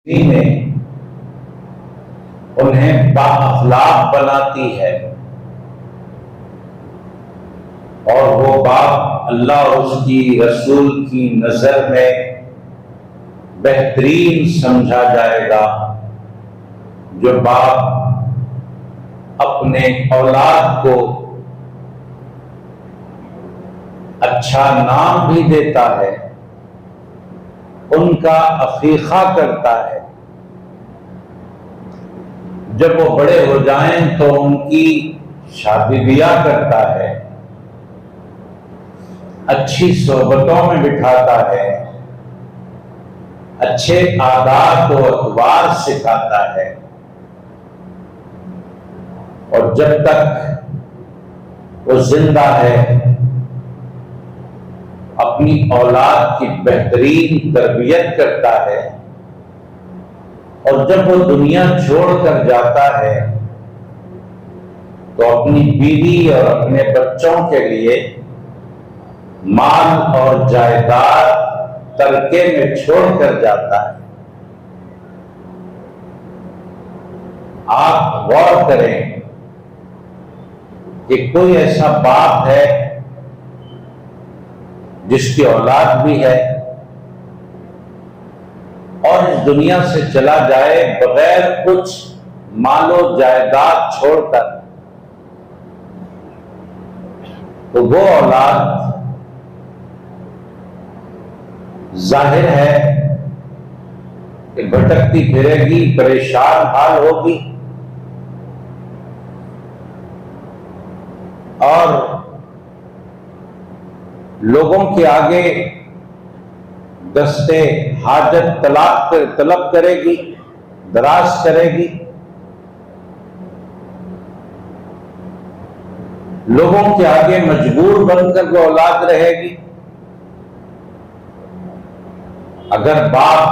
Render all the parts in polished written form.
میں انہیں بااخلاق بناتی ہے، اور وہ باپ اللہ اور اس کی رسول کی نظر میں بہترین سمجھا جائے گا جو باپ اپنے اولاد کو اچھا نام بھی دیتا ہے، ان کا عقیقہ کرتا ہے، جب وہ بڑے ہو جائیں تو ان کی شادی بیاہ کرتا ہے، اچھی صحبتوں میں بٹھاتا ہے، اچھے عادات و اطوار سکھاتا ہے، اور جب تک وہ زندہ ہے اپنی اولاد کی بہترین تربیت کرتا ہے، اور جب وہ دنیا چھوڑ کر جاتا ہے تو اپنی بیوی اور اپنے بچوں کے لیے مال اور جائیداد ترکے میں چھوڑ کر جاتا ہے۔ آپ غور کریں کہ کوئی ایسا باپ ہے جس کی اولاد بھی ہے اور اس دنیا سے چلا جائے بغیر کچھ مال و جائیداد چھوڑ کر، تو وہ اولاد ظاہر ہے کہ بھٹکتی پھرے گی، پریشان حال ہوگی، اور لوگوں کے آگے دستے حاجت طلب کرے گی، دراز کرے گی، لوگوں کے آگے مجبور بن کر وہ اولاد رہے گی۔ اگر باپ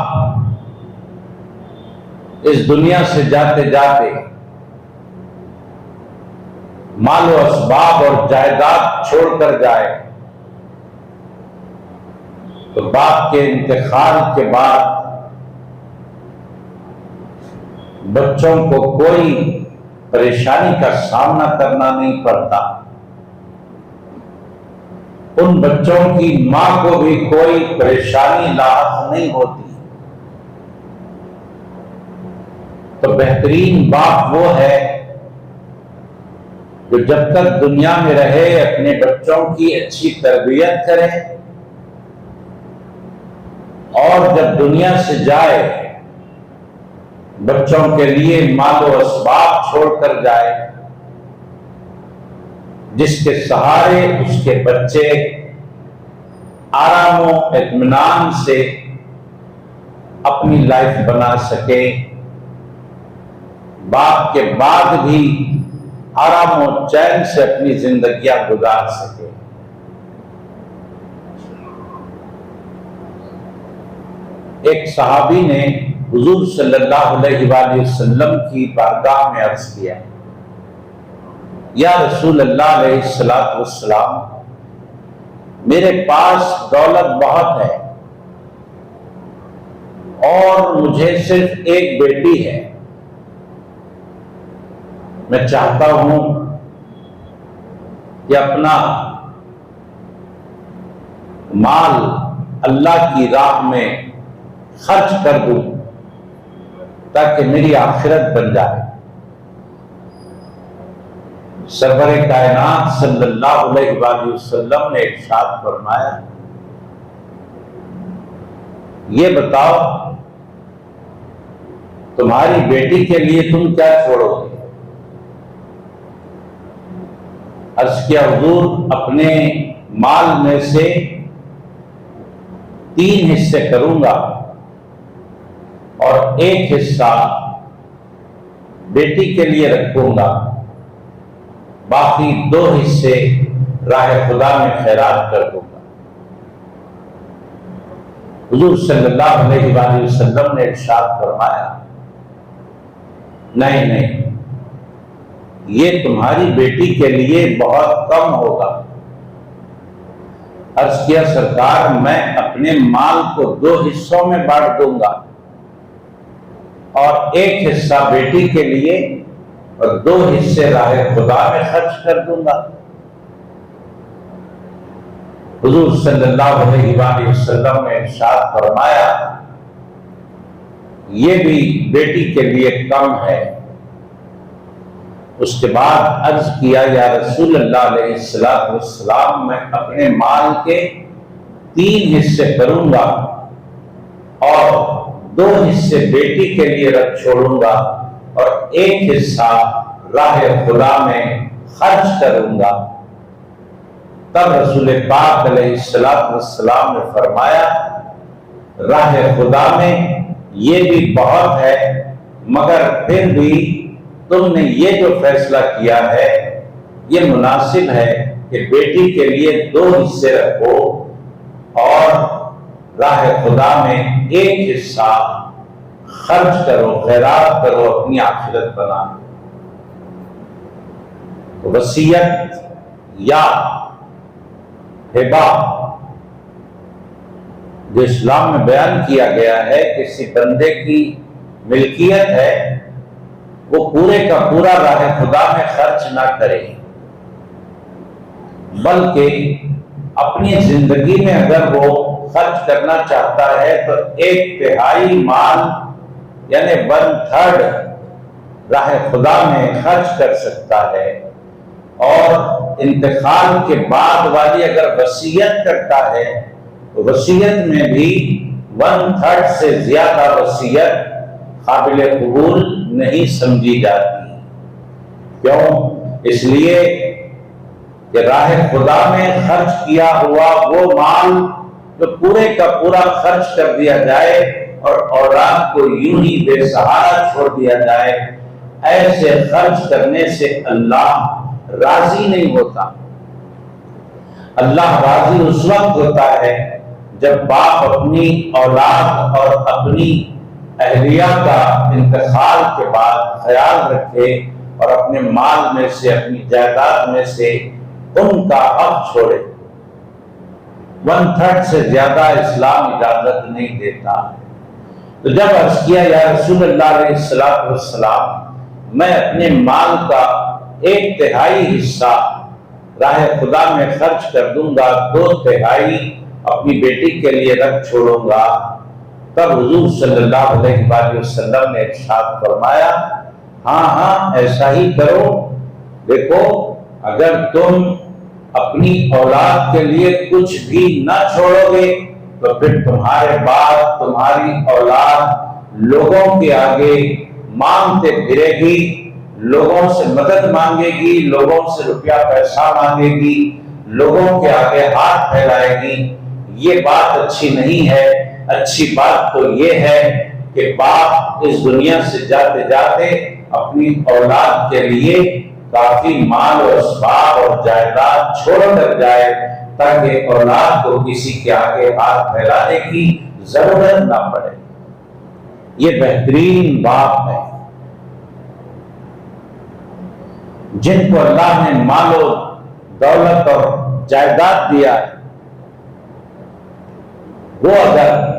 اس دنیا سے جاتے جاتے مال و اسباب اور جائیداد چھوڑ کر جائے تو باپ کے انتقال کے بعد بچوں کو کوئی پریشانی کا سامنا کرنا نہیں پڑتا، ان بچوں کی ماں کو بھی کوئی پریشانی لاحق نہیں ہوتی۔ تو بہترین باپ وہ ہے جو جب تک دنیا میں رہے اپنے بچوں کی اچھی تربیت کرے، اور جب دنیا سے جائے بچوں کے لیے مال و اسباب چھوڑ کر جائے، جس کے سہارے اس کے بچے آرام و اطمینان سے اپنی لائف بنا سکے، باپ کے بعد بھی آرام و چین سے اپنی زندگیاں گزار سکے۔ ایک صحابی نے حضور صلی اللہ علیہ وآلہ وسلم کی بارگاہ میں عرض کیا، یا رسول اللہ علیہ السلام، میرے پاس دولت بہت ہے اور مجھے صرف ایک بیٹی ہے، میں چاہتا ہوں کہ اپنا مال اللہ کی راہ میں خرچ کر دوں تاکہ میری آخرت بن جائے۔ سرور کائنات صلی اللہ علیہ وآلہ وسلم نے ارشاد فرمایا، یہ بتاؤ تمہاری بیٹی کے لیے تم کیا چھوڑو گے؟ عرض کیا حضور، اپنے مال میں سے 3 حصے کروں گا اور 1 حصہ بیٹی کے لیے رکھوں گا، باقی 2 حصے راہ خدا میں خیرات کر دوں گا۔ حضور صلی اللہ علیہ وآلہ وسلم نے ارشاد فرمایا، نہیں، یہ تمہاری بیٹی کے لیے بہت کم ہوگا۔ عرض کیا سرکار، میں اپنے مال کو 2 حصوں میں بانٹ دوں گا، اور ایک حصہ بیٹی کے لیے اور 2 حصے راہ خدا میں خرچ کر دوں گا۔ حضور صلی اللہ علیہ وآلہ وسلم نے ارشاد فرمایا یہ بھی بیٹی کے لیے کم ہے۔ اس کے بعد عرض کیا یا رسول اللہ علیہ السلام میں اپنے مال کے 3 حصے کروں گا اور 2 حصے بیٹی کے لیے رکھ چھوڑوں گا اور 1 حصہ راہ خدا میں خرچ کروں گا۔ تب رسول پاک علیہ السلام نے فرمایا راہ خدا میں یہ بھی بہت ہے، مگر پھر بھی تم نے یہ جو فیصلہ کیا ہے یہ مناسب ہے کہ بیٹی کے لیے 2 حصے رکھو اور راہ خدا میں 1 حصہ خرچ کرو، خیرات کرو، اپنی آخرت بنا۔ وصیت یا ہبہ جو اسلام میں بیان کیا گیا ہے، کسی بندے کی ملکیت ہے، وہ پورے کا پورا راہ خدا میں خرچ نہ کرے، بلکہ اپنی زندگی میں اگر وہ خرچ کرنا چاہتا ہے تو 1/3 مال یعنی 1/3 راہ خدا میں خرچ کر سکتا ہے، اور انتقال کے بعد والی اگر وصیت کرتا ہے تو وصیت میں بھی 1/3 سے زیادہ وصیت قابل قبول نہیں سمجھی جاتی۔ کیوں؟ اس لیے کہ راہ خدا میں خرچ کیا ہوا وہ مال جو پورے کا پورا خرچ کر دیا جائے اور اولاد کو یوں ہی بے سہارا چھوڑ دیا جائے، ایسے خرچ کرنے سے اللہ راضی نہیں ہوتا۔ اللہ راضی اس وقت ہوتا ہے جب باپ اپنی اولاد اور اپنی اہلیہ کا انتقال کے بعد خیال رکھے اور اپنے مال میں سے، اپنی جائیداد میں سے ان کا حق چھوڑے۔ 1/3 سے زیادہ اسلام اجازت نہیں دیتا۔ تو جب عرض کیا یا رسول اللہ علیہ السلام میں اپنے مال کا 1/3 حصہ راہ خدا میں خرچ کر دوں گا، 2/3 اپنی بیٹی کے لیے رکھ چھوڑوں گا، تب حضور صلی اللہ علیہ وآلہ وسلم نے ارشاد فرمایا ہاں ایسا ہی کرو۔ دیکھو اگر تم اپنی اولاد کے لیے کچھ بھی نہ چھوڑو گے تو پھر تمہارے بعد تمہاری اولاد لوگوں کے آگے مانگتے پھرے گی، لوگوں سے مدد مانگے گی، لوگوں سے روپیہ پیسہ مانگے گی، لوگوں کے آگے ہاتھ پھیلائے گی۔ یہ بات اچھی نہیں ہے۔ اچھی بات تو یہ ہے کہ باپ اس دنیا سے جاتے جاتے اپنی اولاد کے لیے کافی مال و اسباب اور جائیداد چھوڑ کر جائے تاکہ اولاد کو کسی کے آگے ہاتھ پھیلانے کی ضرورت نہ پڑے۔ یہ بہترین باپ ہے۔ جن کو اللہ نے مال و دولت اور جائیداد دیا ہے، وہ اگر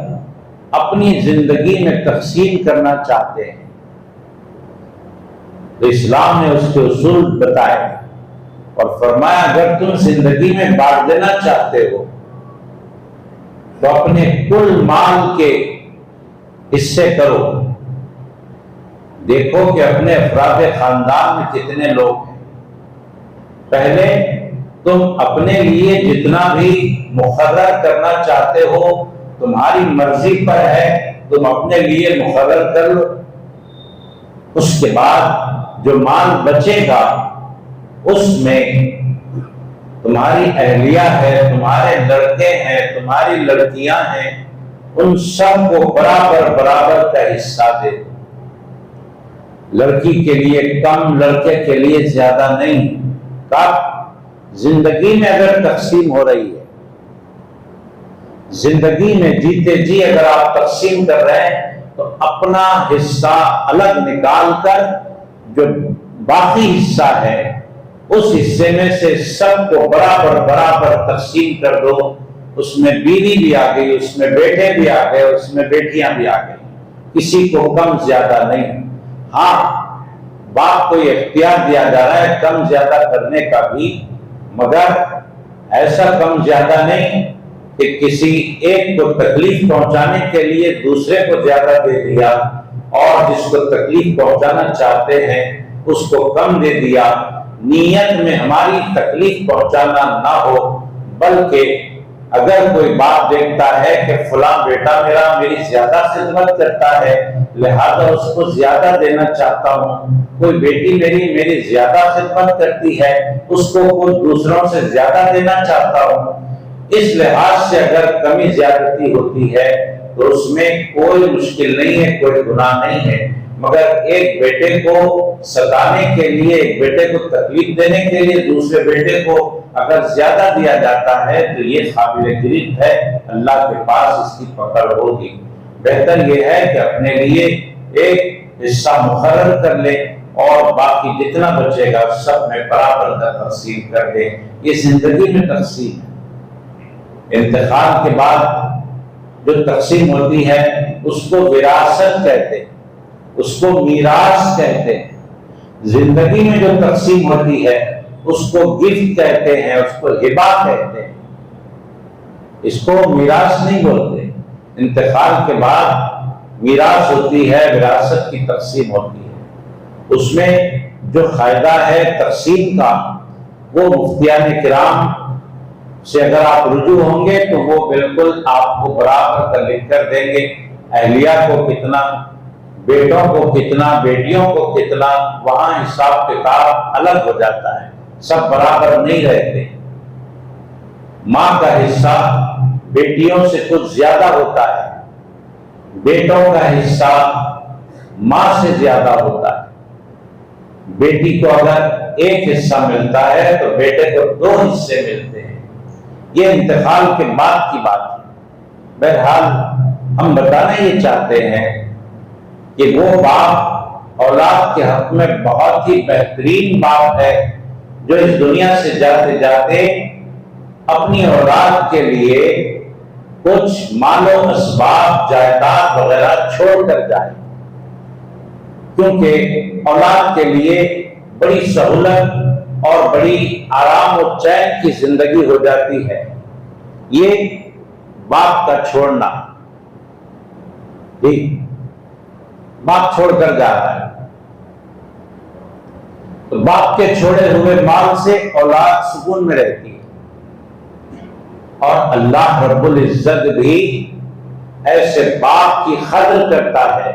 اپنی زندگی میں تقسیم کرنا چاہتے ہیں تو اسلام نے اس کے اصول بتائے اور فرمایا اگر تم زندگی میں بانٹ دینا چاہتے ہو تو اپنے کل مال کے حصے کرو۔ دیکھو کہ اپنے افراد خاندان میں کتنے لوگ ہیں۔ پہلے تم اپنے لیے جتنا بھی مقرر کرنا چاہتے ہو تمہاری مرضی پر ہے، تم اپنے لیے مقرر کر لو۔ اس کے بعد جو مال بچے گا اس میں تمہاری اہلیہ ہے، تمہارے لڑکے ہیں، تمہاری لڑکیاں ہیں، ان سب کو برابر برابر کا حصہ دے دو۔ لڑکی کے لیے کم، لڑکے کے لیے زیادہ نہیں۔ کب؟ زندگی میں اگر تقسیم ہو رہی ہے، زندگی میں جیتے جی اگر آپ تقسیم کر رہے ہیں تو اپنا حصہ الگ نکال کر جو باقی حصہ ہے اس حصے میں سے سب کو برابر برابر تقسیم کر دو۔ اس میں بیوی بھی آ گئی، اس میں بیٹے بھی آ گئے، اس میں بیٹیاں بھی آ گئی، کسی کو کم زیادہ نہیں۔ ہاں باپ کو یہ اختیار دیا جا رہا ہے کم زیادہ کرنے کا بھی، مگر ایسا کم زیادہ نہیں کہ کسی ایک کو تکلیف پہنچانے کے لیے دوسرے کو زیادہ دے دیا اور جس کو تکلیف پہنچانا چاہتے ہیں اس کو کم دے دیا۔ نیت میں ہماری تکلیف پہنچانا نہ ہو، بلکہ اگر کوئی باپ دیکھتا ہے کہ فلاں بیٹا میرا میری زیادہ خدمت کرتا ہے لہذا اس کو زیادہ دینا چاہتا ہوں، کوئی بیٹی میری زیادہ خدمت کرتی ہے اس کو کوئی دوسروں سے زیادہ دینا چاہتا ہوں، اس لحاظ سے اگر کمی زیادتی ہوتی ہے تو اس میں کوئی مشکل نہیں ہے، کوئی گناہ نہیں ہے، مگر ایک بیٹے کو ستانے کے لیے، ایک بیٹے کو تکلیف دینے کے لیے دوسرے بیٹے کو اگر زیادہ دیا جاتا ہے تو یہ قابل گرفت ہے، اللہ کے پاس اس کی پکڑ ہوگی۔ بہتر یہ ہے کہ اپنے لیے ایک حصہ مقرر کر لے اور باقی جتنا بچے گا سب میں برابر کا تقسیم کر دے۔ یہ زندگی میں تقسیم ہے۔ انتقال کے بعد جو تقسیم ہوتی ہے اس کو وراثت کہتے ہیں، اس کو میراث کہتے ہیں۔ زندگی میں جو تقسیم ہوتی ہے اس کو گفٹ کہتے ہیں، اس کو ہبہ کہتے ہیں، اس کو میراث نہیں بولتے۔ انتقال کے بعد میراث ہوتی ہے، وراثت کی تقسیم ہوتی ہے۔ اس میں جو قاعدہ ہے تقسیم کا وہ مفتیان کرام سے اگر آپ رجوع ہوں گے تو وہ بالکل آپ کو برابر کا لکھ کر دیں گے، اہلیہ کو کتنا، بیٹوں کو کتنا، بیٹیوں کو کتنا، وہاں حساب کتاب الگ ہو جاتا ہے، سب برابر نہیں رہتے۔ ماں کا حصہ بیٹیوں سے کچھ زیادہ ہوتا ہے، بیٹوں کا حصہ ماں سے زیادہ ہوتا ہے۔ بیٹی کو اگر ایک حصہ ملتا ہے تو بیٹے کو 2 حصے ملتے ہیں۔ یہ انتقال کے بعد کی بات ہے۔ بہرحال ہم بتانا یہ چاہتے ہیں کہ وہ باپ اولاد کے حق میں بہت ہی بہترین باپ ہے جو اس دنیا سے جاتے جاتے اپنی اولاد کے لیے کچھ مال و اسباب، جائیداد وغیرہ چھوڑ کر جائے، کیونکہ اولاد کے لیے بڑی سہولت اور بڑی آرام و چین کی زندگی ہو جاتی ہے۔ یہ باپ کا چھوڑنا، باپ چھوڑ کر جا رہا ہے تو باپ کے چھوڑے ہوئے مال سے اولاد سکون میں رہتی ہے، اور اللہ رب العزت بھی ایسے باپ کی قدر کرتا ہے،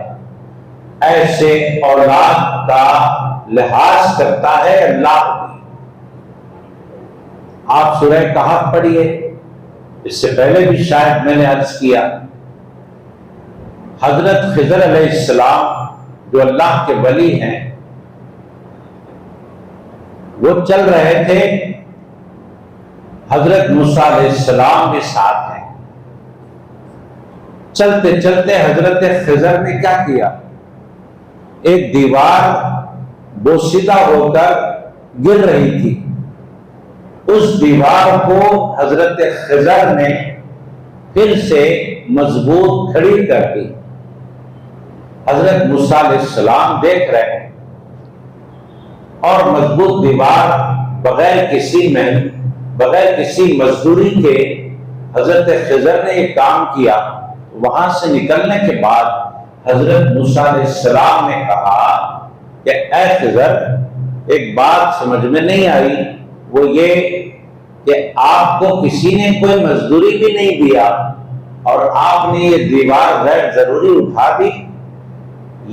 ایسے اولاد کا لحاظ کرتا ہے اللہ بھی۔ آپ سورہ کہف پڑھیے، اس سے پہلے بھی شاید میں نے عرض کیا، حضرت خضر علیہ السلام جو اللہ کے ولی ہیں وہ چل رہے تھے، حضرت موسیٰ علیہ السلام کے ساتھ ہیں۔ چلتے چلتے حضرت خضر نے کیا کیا، ایک دیوار بوسیدہ ہو کر گر رہی تھی، اس دیوار کو حضرت خضر نے پھر سے مضبوط کھڑی کر دی۔ حضرت موسیٰ علیہ السلام دیکھ رہے ہیں اور مضبوط دیوار بغیر کسی مزدوری کے حضرت خضر نے یہ کام کیا۔ وہاں سے نکلنے کے بعد حضرت موسیٰ علیہ السلام نے کہا کہ اے خضر، ایک بات سمجھ میں نہیں آئی، وہ یہ کہ آپ کو کسی نے کوئی مزدوری بھی نہیں دیا اور آپ نے یہ دیوار غیر ضروری اٹھا دی،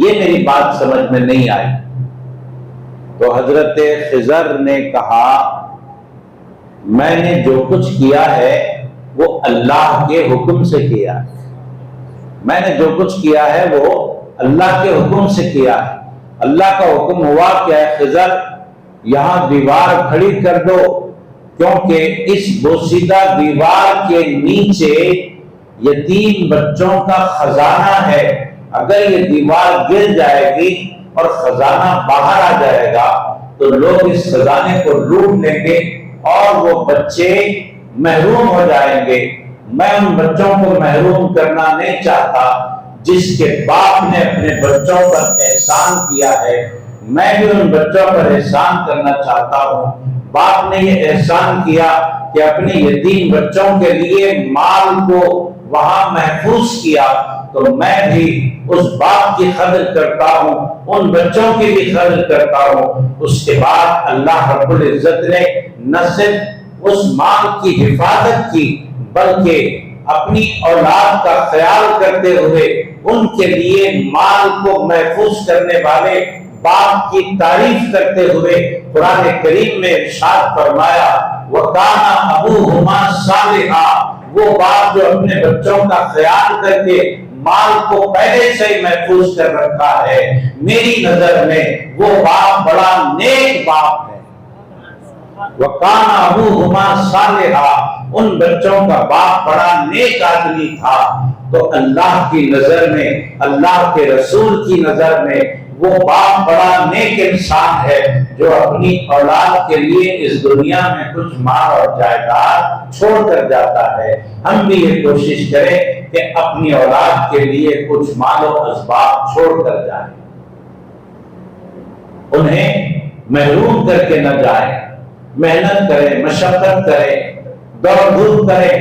یہ میری بات سمجھ میں نہیں آئی۔ تو حضرت خضر نے کہا میں نے جو کچھ کیا ہے وہ اللہ کے حکم سے کیا ہے، میں نے جو کچھ کیا ہے وہ اللہ کے حکم سے کیا ہے۔ اللہ کا حکم ہوا کہ اے خضر یہاں دیوار کھڑی کر دو، کیونکہ اس بوسیدہ دیوار کے نیچے یتیم بچوں کا خزانہ ہے، اگر یہ دیوار گر جائے گی اور خزانہ باہر آ جائے گا تو لوگ اس خزانے کو لوٹ لیں گے اور وہ بچے محروم ہو جائیں گے۔ میں ان بچوں کو محروم کرنا نہیں چاہتا، جس کے باپ نے اپنے بچوں پر احسان کیا ہے، میں بھی ان بچوں پر احسان کرنا چاہتا ہوں۔ باپ نے یہ احسان کیا کہ اپنے یتیم بچوں کے لیے مال کو وہاں محفوظ کیا، تو میں بھی اس باپ کی قدر کرتا ہوں، ان بچوں کی بھی قدر کرتا ہوں۔ اس کے بعد اللہ رب العزت نے نہ صرف اس مال کی حفاظت کی، بلکہ اپنی اولاد کا خیال کرتے ہوئے ان کے لیے مال کو محفوظ کرنے والے باپ کی تعریف کرتے ہوئے قرآن کریم میں ارشاد فرمایا وَكَانَ أَبُوهُمَا صَالِحًا، وہ باپ جو اپنے بچوں کا خیال کر کے مال کو پہلے سے ہی محفوظ کر رکھا ہے، میری نظر میں وہ باپ بڑا نیک باپ ہے۔ وَكَانَ أَبُوهُمَا صَالِحًا، ان بچوں کا باپ بڑا نیک آدمی تھا۔ تو اللہ کی نظر میں، اللہ کے رسول کی نظر میں وہ باپ بڑا نیک انسان ہے جو اپنی اولاد کے لیے اس دنیا میں کچھ مال اور جائیداد چھوڑ کر جاتا ہے۔ ہم بھی یہ کوشش کریں کہ اپنی اولاد کے لیے کچھ مال و اسباب چھوڑ کر جائیں، انہیں محروم کر کے نہ جائیں، محنت کریں، مشقت کریں، دوڑ دھوپ کریں،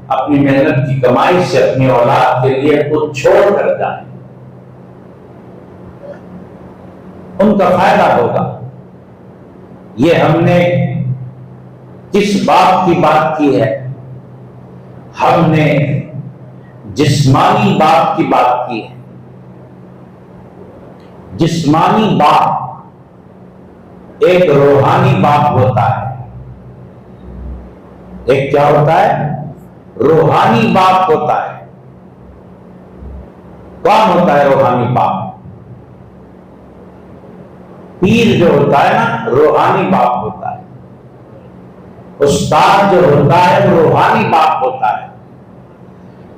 اپنی محنت کی کمائی سے اپنی اولاد کے لیے کچھ چھوڑ کر جائیں، ان کا فائدہ ہوگا۔ یہ ہم نے کس باپ کی بات کی ہے؟ ہم نے جسمانی باپ کی بات کی ہے۔ جسمانی باپ ایک روحانی باپ ہوتا ہے۔ ایک کیا ہوتا ہے؟ روحانی باپ ہوتا ہے۔ کون ہوتا ہے روحانی باپ؟ پیر جو ہوتا ہے نا، روحانی باپ ہوتا ہے۔ استاد جو ہوتا ہے وہ روحانی باپ ہوتا ہے۔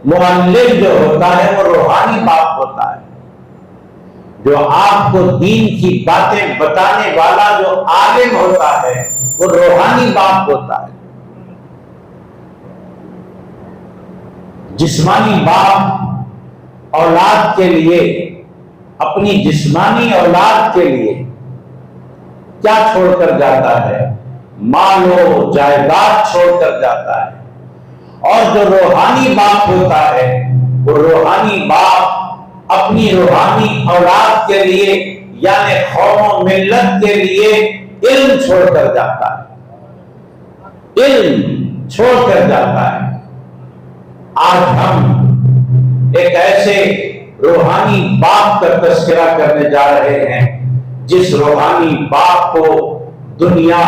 معلم جو ہوتا ہے وہ روحانی باپ ہوتا ہے۔ جو آپ کو دین کی باتیں بتانے والا جو عالم ہوتا ہے وہ روحانی باپ ہوتا ہے۔ جسمانی باپ اولاد کے لیے، اپنی جسمانی اولاد کے لیے کیا چھوڑ کر جاتا ہے؟ مال و جائیداد چھوڑ کر جاتا ہے۔ اور جو روحانی باپ ہوتا ہے وہ روحانی باپ اپنی روحانی اولاد کے لیے یعنی قوم و ملت کے لیے علم چھوڑ کر جاتا ہے، علم چھوڑ کر جاتا ہے۔ آج ہم ایک ایسے روحانی باپ کا تذکرہ کرنے جا رہے ہیں جس روحانی باپ کو دنیا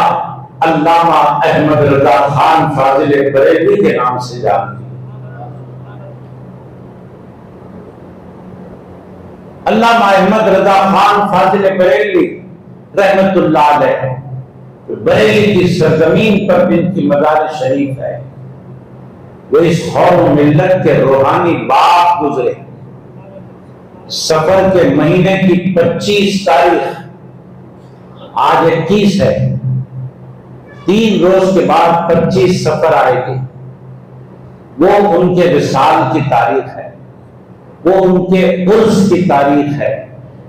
علامہ احمد رضا خان فاضل بریلوی کے نام سے جانتی ہے۔ علامہ احمد رضا خان فاضل بریلوی رحمت اللہ علیہ بریلی کی سرزمین پر جن کی مزار شریف ہے، وہ اس قوم و ملت کے روحانی باپ گزرے۔ سفر کے مہینے کی 25 تاریخ، آج 21 ہے، 3 روز کے بعد 25 سفر آئے گی۔ وہ ان کے وصال کی تاریخ ہے، وہ ان کے عرس کی تاریخ ہے،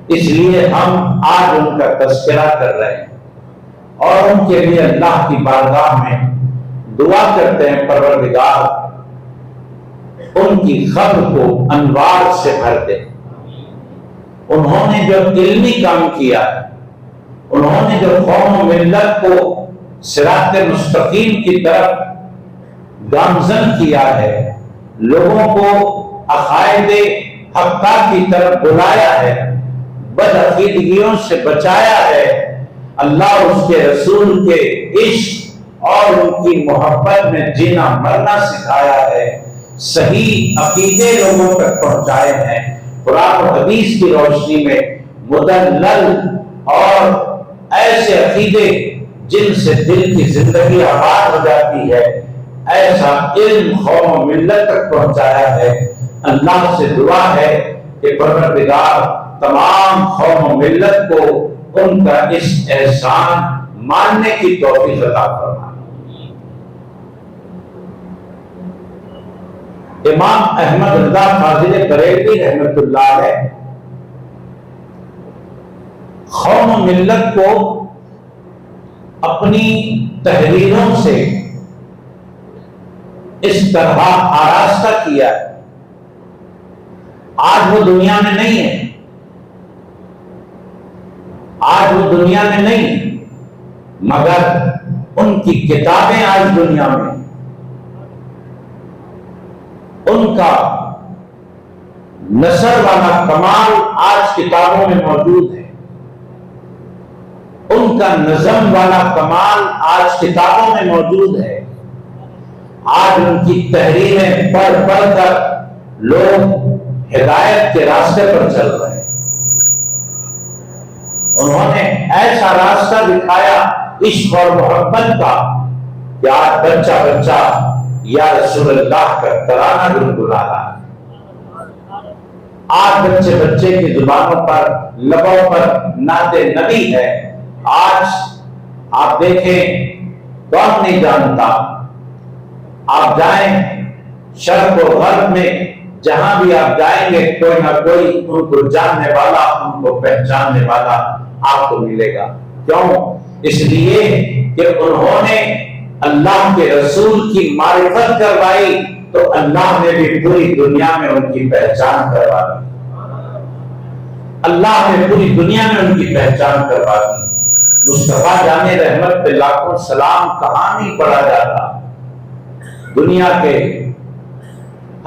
اس لیے ہم آج ان کا تذکرہ کر رہے ہیں اور ان کے لیے اللہ کی بارگاہ میں دعا کرتے ہیں پروردگار ان کی قبر کو انوار سے بھر دے۔ انہوں نے جو علمی کام کیا ہے، انہوں نے جو قوم و ملت کو صراط مستقیم کی طرف گامزن کیا ہے، لوگوں کو عقائد حقہ کی طرف بلایا ہے، بدعقیدگیوں سے بچایا ہے، اللہ اس کے رسول کے عشق اور ان کی محبت میں جینا مرنا سکھایا ہے، صحیح عقیدے لوگوں تک پہنچائے ہیں، قرآن و حدیث کی روشنی میں مدلل اور ایسے عقیدے جن سے دل کی زندگی آباد ہو جاتی ہے، ایسا علم قوم و ملت تک پہنچایا ہے۔ اللہ سے دعا ہے کہ پروردگار تمام قوم و ملت کو ان کا اس احسان ماننے کی توفیق عطا فرمائے۔ امام احمد رضا فاضل بریلوی رحمۃ اللہ علیہ قوم و ملت کو اپنی تحریروں سے اس طرح آراستہ کیا ہے. آج وہ دنیا میں نہیں ہے، آج وہ دنیا میں نہیں، مگر ان کی کتابیں آج دنیا میں، ان کا نثر والا کمال آج کتابوں میں موجود ہے، ان کا نظم والا کمال آج کتابوں میں موجود ہے. آج ان کی تحریریں پڑھ پڑھ کر لوگ ہدایت کے راستے پر چل رہے ہیں. انہوں نے ایسا راستہ دکھایا عشق اور محبت کا کہ آج بچہ بچہ یا رسول اللہ کا ترانہ گنگنا رہا ہے. آج بچے بچے کی زبانوں پر، لبوں پر نعت نبی ہے. آج آپ دیکھیں کون نہیں جانتا، آپ جائیں شرق و غرب میں جہاں بھی آپ جائیں گے کوئی نہ کوئی ان کو جاننے والا، ان کو پہچاننے والا آپ کو ملے گا. کیوں؟ اس لیے کہ انہوں نے اللہ کے رسول کی معرفت کروائی تو اللہ نے بھی پوری دنیا میں ان کی پہچان کروا دی. اللہ نے پوری دنیا میں ان کی پہچان کروا دی. مصطفیٰ جان رحمت پہ لاکھوں سلام کہاں نہیں پڑھا جاتا. دنیا کے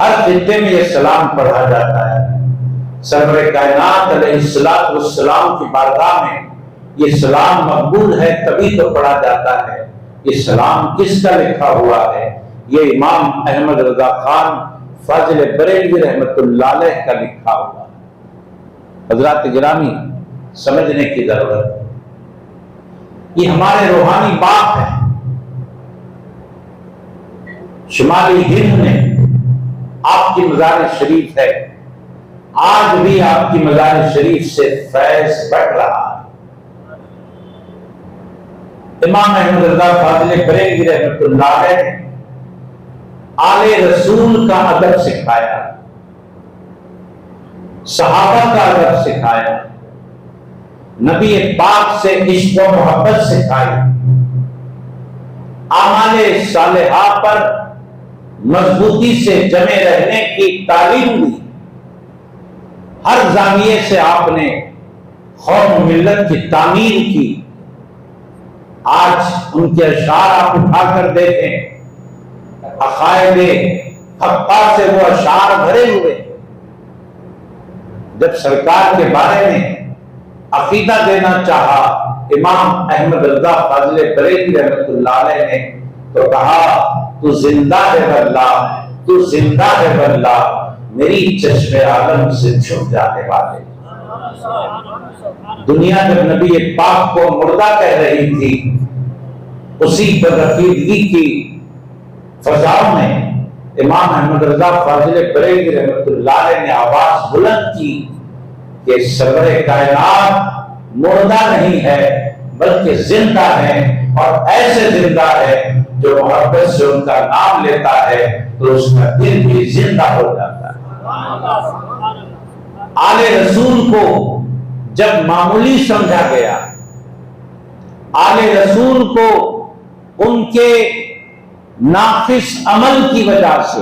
ہر خطے میں یہ سلام پڑھا جاتا ہے. سرور کائنات علیہ الصلوۃ والسلام کی بارگاہ میں یہ سلام مقبول ہے تبھی تو پڑھا جاتا ہے. یہ سلام کس کا لکھا ہوا ہے؟ یہ امام احمد رضا خان فاضل بریلوی رحمۃ اللہ علیہ کا لکھا ہوا ہے. حضرات گرامی، سمجھنے کی ضرورت ہے. یہ ہمارے روحانی باپ ہیں. شمالی ہند میں آپ کی مزار شریف ہے، آج بھی آپ کی مزار شریف سے فیض بڑھ رہا ہے. امام احمد رضا فاضل بریلوی رحمۃ اللہ علیہ نے آل رسول کا ادب سکھایا، صحابہ کا ادب سکھایا، نبی پاک سے عشق و محبت سکھائی، اعمال صالحہ پر مضبوطی سے جمے رہنے کی تعلیم دی. ہر زاویے سے آپ نے قوم و ملت کی تعمیر کی. آج ان کے اشعار آپ اٹھا کر دیکھیں، عقائد حقہ سے وہ اشعار بھرے ہوئے. جب سرکار کے بارے میں عقیدہ دینا چاہا امام احمد رضا فاضل بریلوی رحمۃ اللہ علیہ نے تو کہا تو زندہ ہے واللہ، تو زندہ ہے واللہ، میری چشم عالم سے چھپ جانے والے. دنیا جب نبی پاک کو مردہ کہہ رہی تھی، اسی بدعقیدگی کی فضاؤں میں امام احمد رضا فاضل بریلوی رحمۃ اللہ علیہ نے آواز بلند کی کہ سرور کائنات مردہ نہیں ہے بلکہ زندہ ہے، اور ایسے زندہ ہے جو محبت سے ان کا نام لیتا ہے تو اس کا دل بھی زندہ ہو جاتا ہے. آل رسول کو جب معمولی سمجھا گیا، آل رسول کو ان کے ناقص عمل کی وجہ سے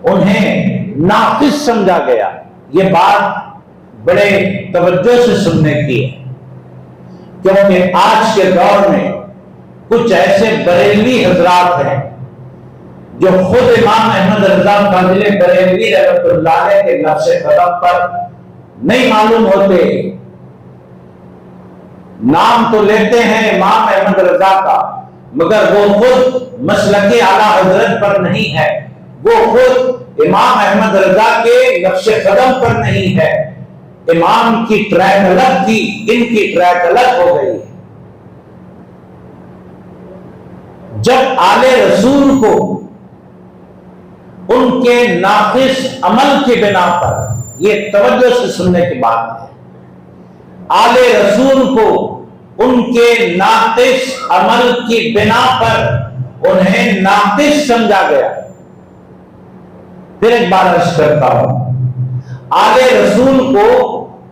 انہیں ناقص سمجھا گیا، یہ بات بڑے توجہ سے سننے کی ہے. کیونکہ آج کے دور میں کچھ ایسے بریلوی حضرات ہیں جو خود امام احمد رضا فاضل بریلوی رحمۃ اللہ علیہ کے نقش قدم پر نہیں معلوم ہوتے. نام تو لیتے ہیں امام احمد رضا کا، مگر وہ خود مسلک اعلیٰ حضرت پر نہیں ہے، وہ خود امام احمد رضا کے نقش قدم پر نہیں ہے. امام کی ٹریک الگ تھی، ان کی ٹریک الگ ہو گئی. جب آل رسول کو ان کے ناقص عمل کی بنا پر، یہ توجہ سے سننے کی بات ہے، آل رسول کو ان کے ناقص عمل کی بنا پر انہیں ناقص سمجھا گیا پھر ایک بار عرض کرتا ہوں، آل رسول کو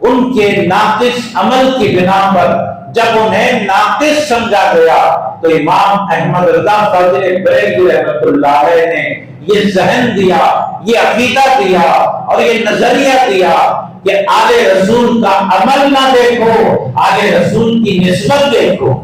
ان کے ناقص عمل کی بنا پر جب انہیں ناقص سمجھا گیا تو امام احمد رضا فاضل بریلوی رحمۃ اللہ علیہ نے یہ ذہن دیا، یہ عقیدہ دیا اور یہ نظریہ دیا کہ آل رسول کا عمل نہ دیکھو، آل رسول کی نسبت دیکھو۔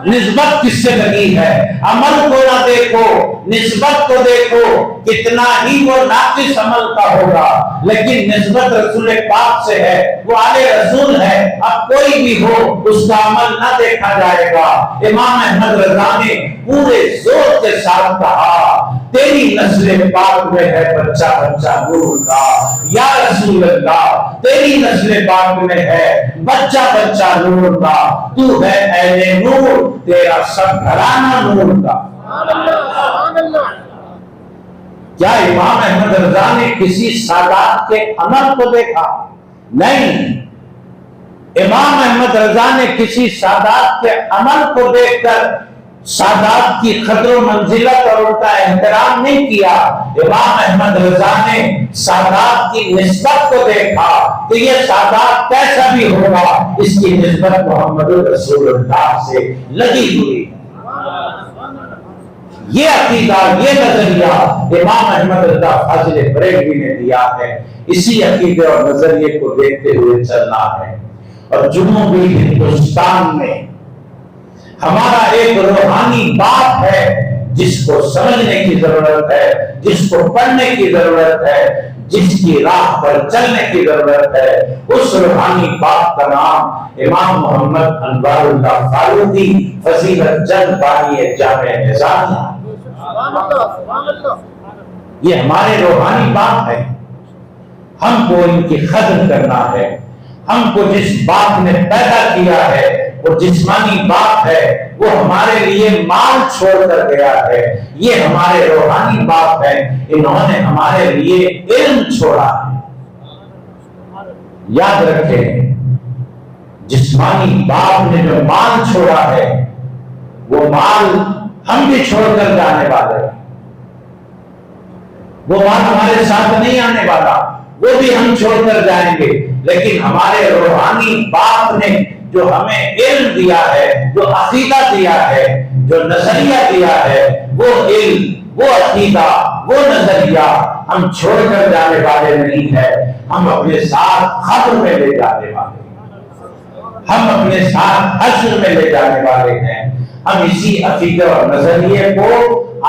نسبت کس سے لگی ہے؟ عمل کو نہ دیکھو، نسبت کو دیکھو، کتنا ہی وہ ناقص عمل کا ہوگا لیکن نسبت رسول پاک سے ہے، وہ آل رسول ہے، اب کوئی بھی ہو اس کا عمل نہ دیکھا جائے گا۔ امام احمد رضا نے پورے زور کے ساتھ کہا، تیری نسل پاک میں ہے بچہ بچہ نور کا، یا رسول اللہ تیری نسل پاک میں ہے بچہ بچہ نور کا، تو ہے اہل نور، تیرا سب گھرانہ نور کا۔ کیا امام احمد رضا نے کسی سادات کے عمل کو دیکھا؟ نہیں، امام احمد رضا نے کسی سادات کے عمل کو دیکھ کر سادات کی قدر و منزلت اور ان کا احترام نہیں کیا۔ امام احمد رضا نے سادات کی نسبت کو دیکھا کہ یہ سادات کیسا بھی ہوگا، اس کی نسبت محمد رسول اللہ سے لگی ہوئی۔ یہ عقیدہ، یہ نظریہ امام احمد رضا فاضل بریلوی نے دیا ہے، اسی عقیدے اور نظریے کو دیکھتے ہوئے چلنا ہے۔ اور جنوبی ہندوستان میں ہمارا ایک روحانی باپ ہے جس کو سمجھنے کی ضرورت ہے، جس کو پڑھنے کی ضرورت ہے، جس کی راہ پر چلنے کی ضرورت ہے۔ اس روحانی باپ کا نام امام محمد انوار اللہ فاروقی فضیلت جنگ بانی جامع نظامیہ، یہ ہمارے روحانی باپ ہے۔ ہم کو ان کی قدر کرنا ہے۔ ہم کو جس باپ نے پیدا کیا ہے وہ جسمانی باپ ہے، وہ ہمارے لیے مال چھوڑ کر گیا ہے، یہ ہمارے روحانی باپ ہے، انہوں نے ہمارے لیے علم چھوڑا ہے۔ یاد رکھیں، جسمانی باپ نے جو مال چھوڑا ہے وہ مال ہم بھی چھوڑ کر جانے والے ہیں، وہ مال ہمارے ساتھ نہیں آنے والا، وہ بھی ہم چھوڑ کر جائیں گے، لیکن ہمارے روحانی باپ نے جو ہمیں علم دیا ہے، جو عقیدہ دیا ہے، جو نظریہ دیا ہے، وہ علم، وہ عقیدہ، وہ نظریہ ہم چھوڑ کر جانے والے نہیں ہیں، ہم اپنے ساتھ قبر میں لے جانے والے ہیں، ہم اپنے ساتھ حشر میں لے جانے والے ہیں۔ ہم اسی عقیدہ اور نظریے کو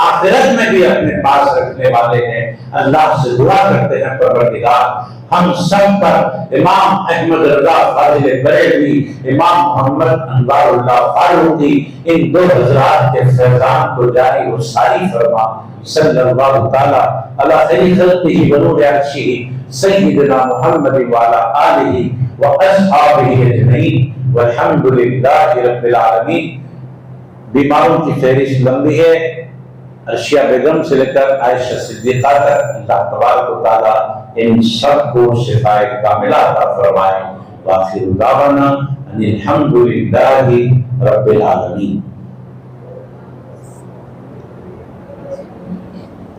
آخرت میں بھی اپنے پاس رکھنے والے ہیں۔ اللہ سے دعا کرتے ہیں پروردگار ہم سب پر امام احمد رضا فاضل بریلوی، امام محمد انوار اللہ فاروقی، ان دو حضرات کے فیضان کو جاری و ساری فرما۔ صلی اللہ تعالی علی خیر خلقہ ونور عرشہ سیدنا محمد وعلی آلہ واصحابہ اجمعین والحمد للہ رب العالمین۔ بیماروں کی فہرست لمبی ہے، عائشہ بیگم سے لے کر عائشہ صدیقہ تک، اللہ تبارک و تعالی ان سب کو شفاء کاملہ عطا فرمائے۔ وآخر دعوانا ان الحمد للہ رب العالمین۔